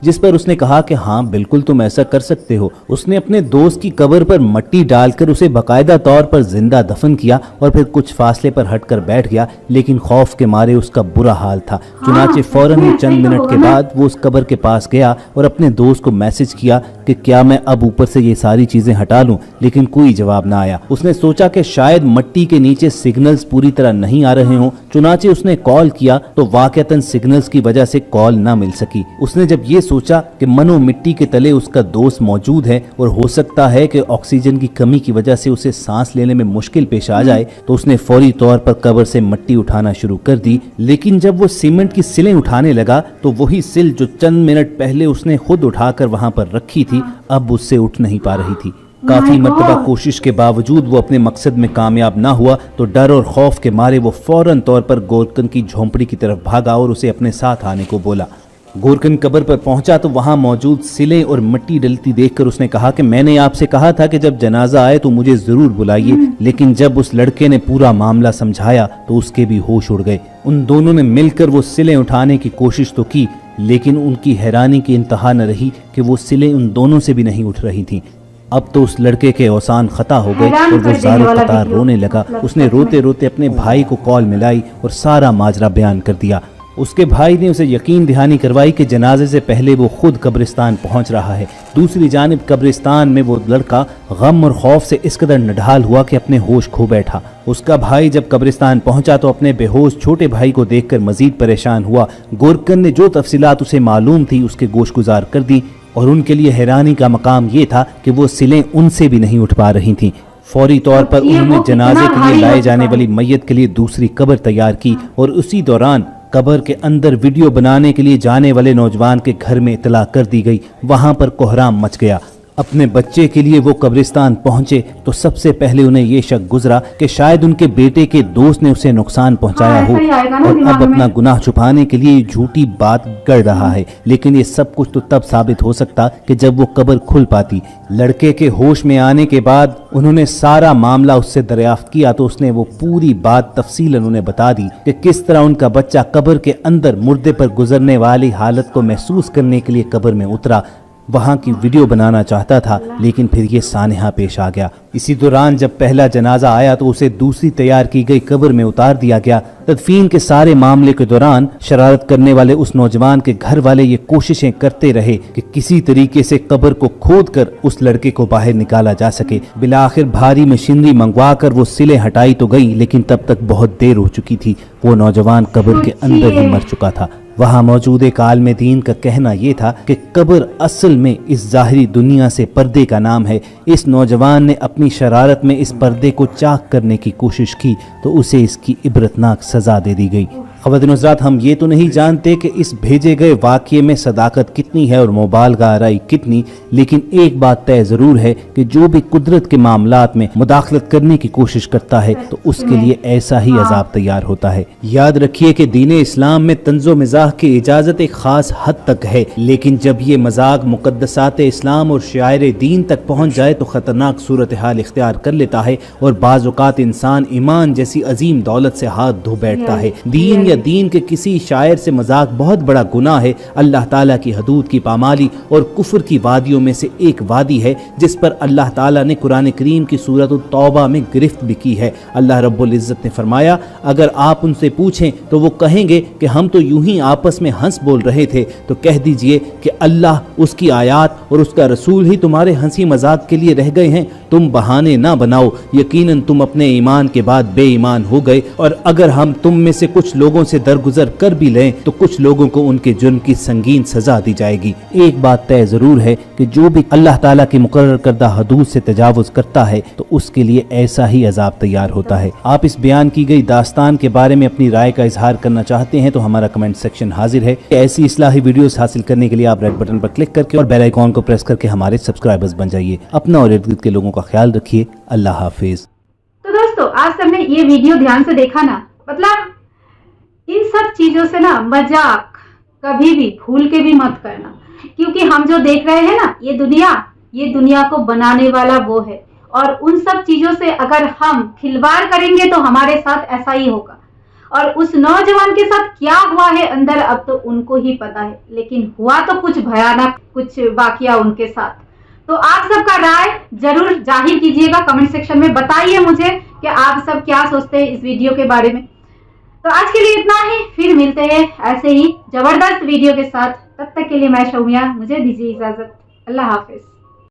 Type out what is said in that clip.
جس پر اس نے کہا کہ ہاں بالکل تم ایسا کر سکتے ہو۔ اس نے اپنے دوست کی قبر پر مٹی ڈال کر اسے باقاعدہ طور پر زندہ دفن کیا اور پھر کچھ فاصلے پر ہٹ کر بیٹھ گیا، لیکن خوف کے مارے اس کا برا حال تھا۔ چنانچہ فوراً ہی چند منٹ کے بعد وہ اس قبر کے پاس گیا اور اپنے دوست کو میسج کیا کہ کیا میں اب اوپر سے یہ ساری چیزیں ہٹا لوں، لیکن کوئی جواب نہ آیا۔ اس نے سوچا کہ شاید مٹی کے نیچے سگنلز پوری طرح نہیں آ رہے ہوں، چنانچہ اس نے کال کیا تو واقعتاً سگنلز کی وجہ سے کال نہ مل سکی۔ اس نے جب یہ سوچا کہ منو مٹی کے تلے اس کا دوست موجود ہے اور ہو سکتا ہے کہ آکسیجن کی کمی کی وجہ سے اسے سانس لینے میں مشکل پیش آ جائے، تو اس نے فوری طور پر قبر سے مٹی اٹھانا شروع کر دی۔ لیکن جب وہ سیمنٹ کی سلیں اٹھانے لگا تو وہی سل جو چند منٹ پہلے اس نے خود اٹھا کر وہاں پر رکھی تھی اب اس سے اٹھ نہیں پا رہی تھی۔ کافی مرتبہ کوشش کے باوجود وہ اپنے مقصد میں کامیاب نہ ہوا تو ڈر اور خوف کے مارے وہ فوراً طور پر گورکن کی جھونپڑی کی طرف بھاگا اور اسے اپنے ساتھ آنے کو بولا۔ گورکن قبر پر پہنچا تو وہاں موجود سلیں اور مٹی ڈلتی دیکھ کر اس نے کہا کہ میں نے آپ سے کہا تھا کہ جب جنازہ آئے تو مجھے ضرور بلائیے، لیکن جب اس لڑکے نے پورا معاملہ سمجھایا تو اس کے بھی ہوش اڑ گئے۔ ان دونوں نے مل کر وہ سلیں اٹھانے کی کوشش تو کی، لیکن ان کی حیرانی کی انتہا نہ رہی کہ وہ سلیں ان دونوں سے بھی نہیں اٹھ رہی تھیں۔ اب تو اس لڑکے کے اوسان خطا ہو گئے اور وہ زار و قطار رونے لگا۔ اس نے روتے روتے اپنے بھائی کو کال ملائی اور سارا ماجرا بیان کر دیا۔ اس کے بھائی نے اسے یقین دہانی کروائی کہ جنازے سے پہلے وہ خود قبرستان پہنچ رہا ہے۔ دوسری جانب قبرستان میں وہ لڑکا غم اور خوف سے اس قدر نڈھال ہوا کہ اپنے ہوش کھو بیٹھا۔ اس کا بھائی جب قبرستان پہنچا تو اپنے بے ہوش چھوٹے بھائی کو دیکھ کر مزید پریشان ہوا۔ گورکن نے جو تفصیلات اسے معلوم تھی اس کے گوش گزار کر دی، اور ان کے لیے حیرانی کا مقام یہ تھا کہ وہ سلیں ان سے بھی نہیں اٹھ پا رہی تھیں۔ فوری طور پر انہوں نے جنازے کے لیے لائے جانے والی میت کے لیے دوسری قبر تیار کی اور اسی دوران قبر کے اندر ویڈیو بنانے کے لیے جانے والے نوجوان کے گھر میں اطلاع کر دی گئی۔ وہاں پر کوہرام مچ گیا۔ اپنے بچے کے لیے وہ قبرستان پہنچے تو سب سے پہلے انہیں یہ شک گزرا کہ شاید ان کے بیٹے کے دوست نے اسے نقصان پہنچایا ہو اور اب اپنا گناہ چھپانے کے لیے جھوٹی بات گڑ رہا ہے۔ لیکن یہ سب کچھ تو تب ثابت ہو سکتا کہ جب وہ قبر کھل پاتی۔ لڑکے کے ہوش میں آنے کے بعد انہوں نے سارا معاملہ اس سے دریافت کیا تو اس نے وہ پوری بات تفصیلاً انہیں بتا دی کہ کس طرح ان کا بچہ قبر کے اندر مردے پر گزرنے والی حالت کو محسوس کرنے کے لیے قبر میں اترا، وہاں کی ویڈیو بنانا چاہتا تھا، لیکن پھر یہ سانحہ پیش آ گیا۔ اسی دوران جب پہلا جنازہ آیا تو اسے دوسری تیار کی گئی قبر میں اتار دیا گیا۔ تدفین کے سارے معاملے کے دوران شرارت کرنے والے اس نوجوان کے گھر والے یہ کوششیں کرتے رہے کہ کسی طریقے سے قبر کو کھود کر اس لڑکے کو باہر نکالا جا سکے۔ بالآخر بھاری مشینری منگوا کر وہ سلیں ہٹائی تو گئی، لیکن تب تک بہت دیر ہو چکی تھی۔ وہ نوجوان قبر کے اندر ہی مر چکا تھا۔ وہاں موجود ایک عالم دین کا کہنا یہ تھا کہ قبر اصل میں اس ظاہری دنیا سے پردے کا نام ہے۔ اس نوجوان نے اپنی شرارت میں اس پردے کو چاک کرنے کی کوشش کی تو اسے اس کی عبرتناک سزا دے دی گئی۔ خواتین و حضرات، ہم یہ تو نہیں جانتے کہ اس بھیجے گئے واقعے میں صداقت کتنی ہے اور مبالغہ آرائی کتنی، لیکن ایک بات طے ضرور ہے کہ جو بھی قدرت کے معاملات میں مداخلت کرنے کی کوشش کرتا ہے تو اس کے لیے ایسا ہی عذاب تیار ہوتا ہے۔ یاد رکھیے کہ دین اسلام میں طنز و مزاح کی اجازت ایک خاص حد تک ہے، لیکن جب یہ مذاق مقدسات اسلام اور شعائر دین تک پہنچ جائے تو خطرناک صورتحال اختیار کر لیتا ہے اور بعض اوقات انسان ایمان جیسی عظیم دولت سے ہاتھ دھو بیٹھتا ہے۔ دین یا دین کے کسی شاعر سے مذاق بہت بڑا گناہ ہے۔ اللہ تعالیٰ کی حدود کی پامالی اور کفر کی وادیوں میں سے ایک وادی ہے جس پر اللہ تعالیٰ نے قرآن کریم کی سورۃ التوبہ میں گرفت بھی کی ہے۔ اللہ رب العزت نے فرمایا، اگر آپ ان سے پوچھیں تو وہ کہیں گے کہ ہم تو یوں ہی آپس میں ہنس بول رہے تھے، تو کہہ دیجئے کہ اللہ، اس کی آیات اور اس کا رسول ہی تمہارے ہنسی مذاق کے لیے رہ گئے ہیں۔ تم بہانے نہ بناؤ، یقیناً تم اپنے ایمان کے بعد بے ایمان ہو گئے، اور اگر ہم تم میں سے کچھ لوگوں سے درگزر کر بھی لیں تو کچھ لوگوں کو ان کے جرم کی سنگین سزا دی جائے گی۔ ایک بات طے ضرور ہے کہ جو بھی اللہ تعالیٰ کی مقرر کردہ حدود سے تجاوز کرتا ہے تو اس کے لیے ایسا ہی عذاب تیار ہوتا ہے۔ آپ اس بیان کی گئی داستان کے بارے میں اپنی رائے کا اظہار کرنا چاہتے ہیں تو ہمارا کمنٹ سیکشن حاضر ہے۔ ایسی اصلاحی ویڈیوز حاصل کرنے کے لیے آپ ریڈ بٹن پر کلک کر کے اور بیل آئیکن کو پریس کر کے ہمارے سبسکرائبرز بن جائیے۔ اپنا اور ارد گرد کے لوگوں کا خیال رکھیے۔ اللہ حافظ۔ تو دوستو، آج ہم نے یہ ویڈیو دھیان سے دیکھا نا، مطلب ان سب چیزوں سے نا مذاق کبھی بھی بھول کے بھی مت کرنا، کیونکہ ہم جو دیکھ رہے ہیں نا یہ دنیا کو بنانے والا وہ ہے، اور ان سب چیزوں سے اگر ہم کھلواڑ کریں گے تو ہمارے ساتھ ایسا ہی ہوگا۔ اور اس نوجوان کے ساتھ کیا ہوا ہے اندر اب تو ان کو ہی پتا ہے، لیکن ہوا تو کچھ بھیانک کچھ واقعہ ان کے ساتھ۔ تو آپ سب کا رائے ضرور ظاہر کیجیے گا، کمنٹ سیکشن میں بتائیے مجھے کہ آپ سب کیا سوچتے ہیں اس ویڈیو کے بارے میں۔ تو آج کے لیے اتنا ہی، پھر ملتے ہیں ایسے ہی زبردست ویڈیو کے ساتھ۔ تب تک کے لیے میں شومیہ، مجھے دیجیے اجازت، اللہ حافظ۔